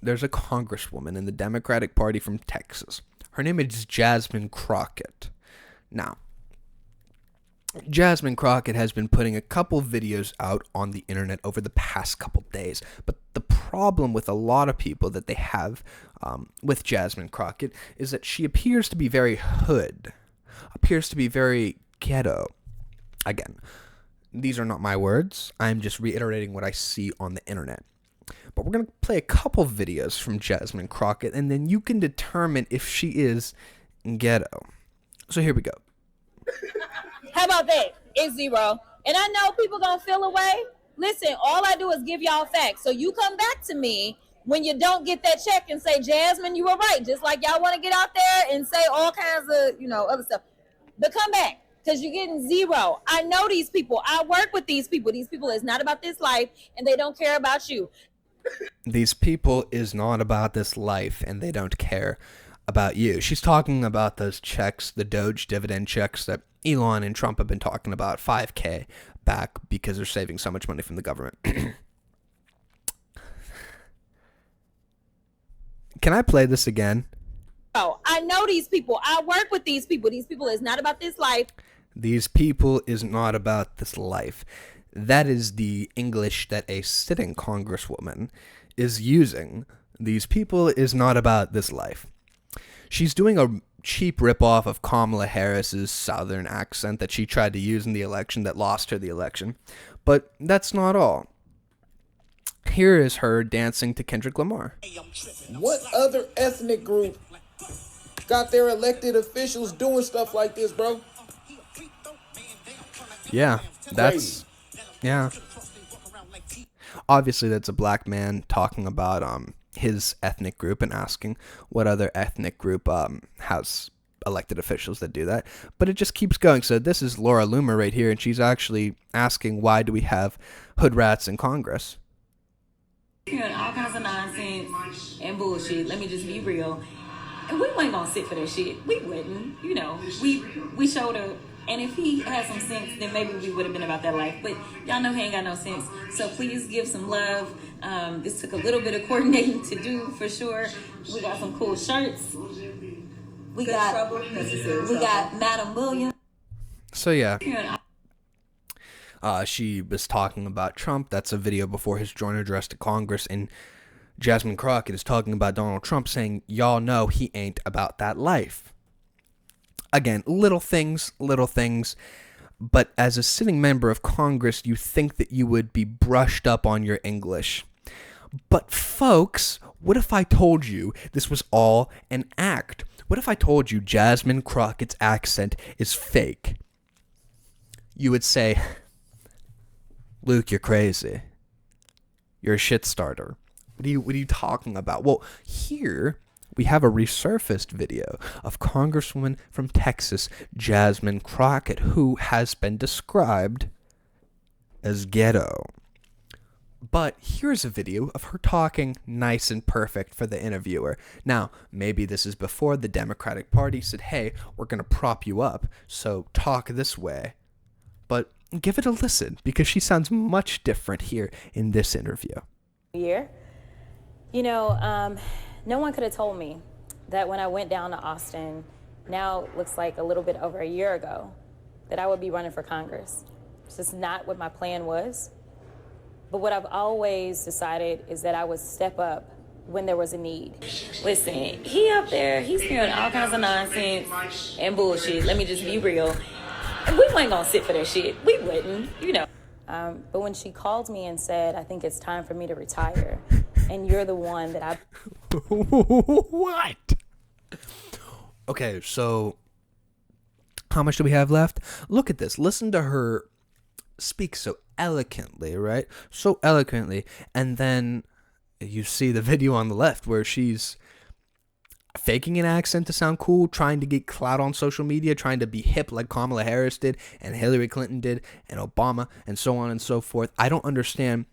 there's a congresswoman in the Democratic Party from Texas. Her name is Jasmine Crockett. Now, Jasmine Crockett has been putting a couple videos out on the internet over the past couple days, but the problem with a lot of people that they have with Jasmine Crockett is that she appears to be very hood, appears to be very ghetto. Again, these are not my words. I'm just reiterating what I see on the internet. But we're going to play a couple videos from Jasmine Crockett, and then you can determine if she is ghetto. So here we go. How about that? It's zero. And I know people gonna feel away. Listen, all I do is give y'all facts. So you come back to me when you don't get that check and say, Jasmine, you were right. Just like y'all want to get out there and say all kinds of, other stuff. But come back, because you're getting zero. I know these people. I work with these people. These people is not about this life, and they don't care about you. These people is not about this life, and they don't care about you. She's talking about those checks, the Doge dividend checks that Elon and Trump have been talking about, $5K back because they're saving so much money from the government. Can I play this again? Oh, I know these people. I work with these people. These people is not about this life. These people is not about this life. That is the English that a sitting congresswoman is using. These people is not about this life. She's doing a cheap ripoff of Kamala Harris's southern accent that she tried to use in the election that lost her the election. But that's not all. Here is her dancing to Kendrick Lamar. What other ethnic group got their elected officials doing stuff like this, bro? Yeah, that's... Yeah. Obviously, that's a black man talking about his ethnic group and asking what other ethnic group has elected officials that do that. But it just keeps going. So this is Laura Loomer right here, and she's actually asking, why do we have hood rats in Congress? Hearing all kinds of nonsense and bullshit. Let me just be real. And we weren't gonna sit for that shit. We wouldn't. We showed up. And if he had some sense, then maybe we would have been about that life. But y'all know he ain't got no sense. So please give some love. This took a little bit of coordinating to do, for sure. We got some cool shirts. We got Madam Williams. So yeah. She was talking about Trump. That's a video before his joint address to Congress. And Jasmine Crockett is talking about Donald Trump, saying, y'all know he ain't about that life. Again, little things, but as a sitting member of Congress, you think that you would be brushed up on your English. But folks, what if I told you this was all an act? What if I told you Jasmine Crockett's accent is fake? You would say, Luke, you're crazy. You're a shit starter. What are you talking about? Well, here we have a resurfaced video of Congresswoman from Texas, Jasmine Crockett, who has been described as ghetto. But here's a video of her talking nice and perfect for the interviewer. Now, maybe this is before the Democratic Party said, hey, we're going to prop you up, so talk this way. But give it a listen, because she sounds much different here in this interview. No one could have told me that when I went down to Austin, now looks like a little bit over a year ago, that I would be running for Congress. It's just not what my plan was. But what I've always decided is that I would step up when there was a need. Listen, he up there, he's hearing all kinds of nonsense and bullshit. Let me just be real. And we weren't gonna sit for that shit. We wouldn't, But when she called me and said, I think it's time for me to retire, and you're the one that I... What? Okay, so how much do we have left? Look at this. Listen to her speak so eloquently, right? So eloquently. And then you see the video on the left where she's faking an accent to sound cool, trying to get clout on social media, trying to be hip like Kamala Harris did and Hillary Clinton did and Obama and so on and so forth. I don't understand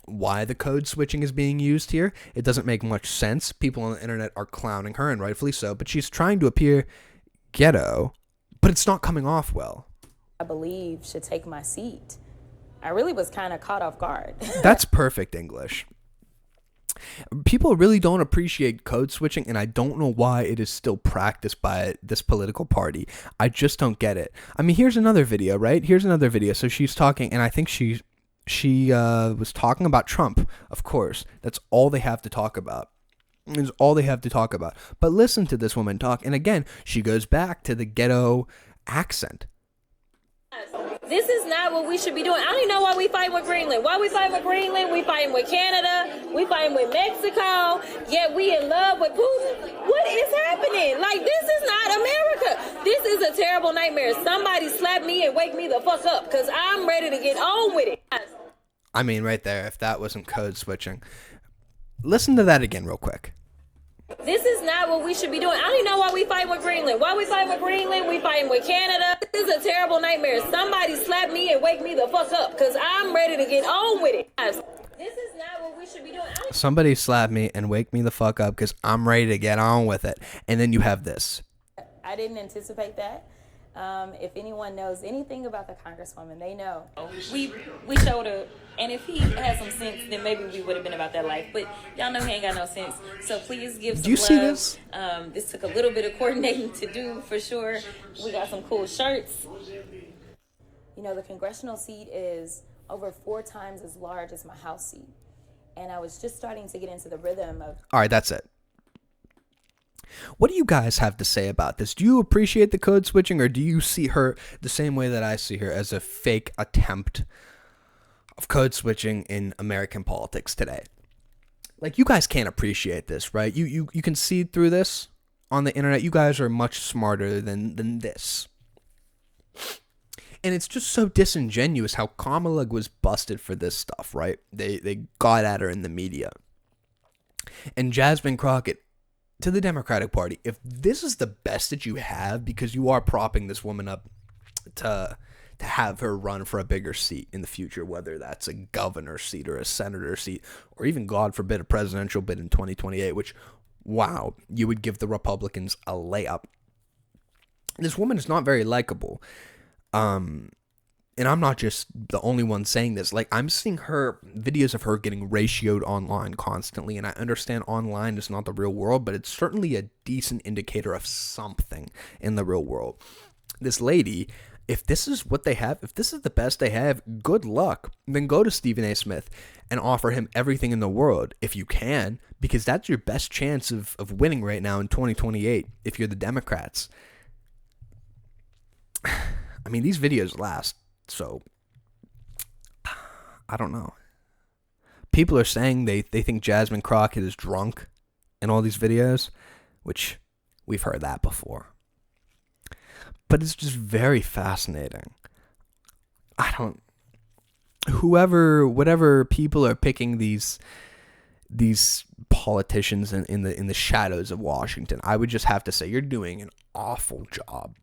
why the code switching is being used here. It doesn't make much sense. People on the internet are clowning her, and rightfully so, but she's trying to appear ghetto, but it's not coming off well. I believe should take my seat. I really was kind of caught off guard. That's perfect English. People really don't appreciate code switching, and I don't know why it is still practiced by this political party. I just don't get it. I mean, here's another video, right? Here's another video. So she's talking, and I think she was talking about Trump, of course. That's all they have to talk about. Is all they have to talk about. But listen to this woman talk, and again, she goes back to the ghetto accent. This is not what we should be doing. I don't even know why we fighting with Greenland. Why we fighting with Greenland? We fighting with Canada. We fighting with Mexico. Yet we in love with Putin. What is happening? Like, this is not America. This is a terrible nightmare. Somebody slap me and wake me the fuck up, because I'm ready to get on with it. I mean, right there, if that wasn't code switching. Listen to that again real quick. This is not what we should be doing. I don't even know why we fighting with Greenland. Why we fighting with Greenland? We fighting with Canada. This is a terrible nightmare. Somebody slap me and wake me the fuck up, because I'm ready to get on with it. This is not what we should be doing. Somebody slap me and wake me the fuck up, because I'm ready to get on with it. And then you have this. I didn't anticipate that. If anyone knows anything about the Congresswoman, they know. We showed up, and if he had some sense, then maybe we would have been about that life. But y'all know he ain't got no sense. So please give some Do you love. see this? This took a little bit of coordinating to do, for sure. We got some cool shirts. You know, the congressional seat is over 4 times as large as my House seat. And I was just starting to get into the rhythm of... All right, that's it. What do you guys have to say about this? Do you appreciate the code switching, or do you see her the same way that I see her, as a fake attempt of code switching in American politics today? Like, you guys can't appreciate this, right? You can see through this on the internet. You guys are much smarter than this. And it's just so disingenuous how Kamala was busted for this stuff, right? They got at her in the media. And Jasmine Crockett, to the Democratic Party, if this is the best that you have, because you are propping this woman up to have her run for a bigger seat in the future, whether that's a governor seat or a senator seat, or even, God forbid, a presidential bid in 2028, which, wow, you would give the Republicans a layup. This woman is not very likable. And I'm not just the only one saying this. Like, I'm seeing videos of her getting ratioed online constantly, and I understand online is not the real world, but it's certainly a decent indicator of something in the real world. This lady, if this is what they have, if this is the best they have, good luck. Then go to Stephen A. Smith and offer him everything in the world, if you can, because that's your best chance of winning right now in 2028, if you're the Democrats. I mean, these videos last. So, I don't know. People are saying they think Jasmine Crockett is drunk in all these videos, which we've heard that before. But it's just very fascinating. Whatever people are picking these politicians in the shadows of Washington, I would just have to say you're doing an awful job.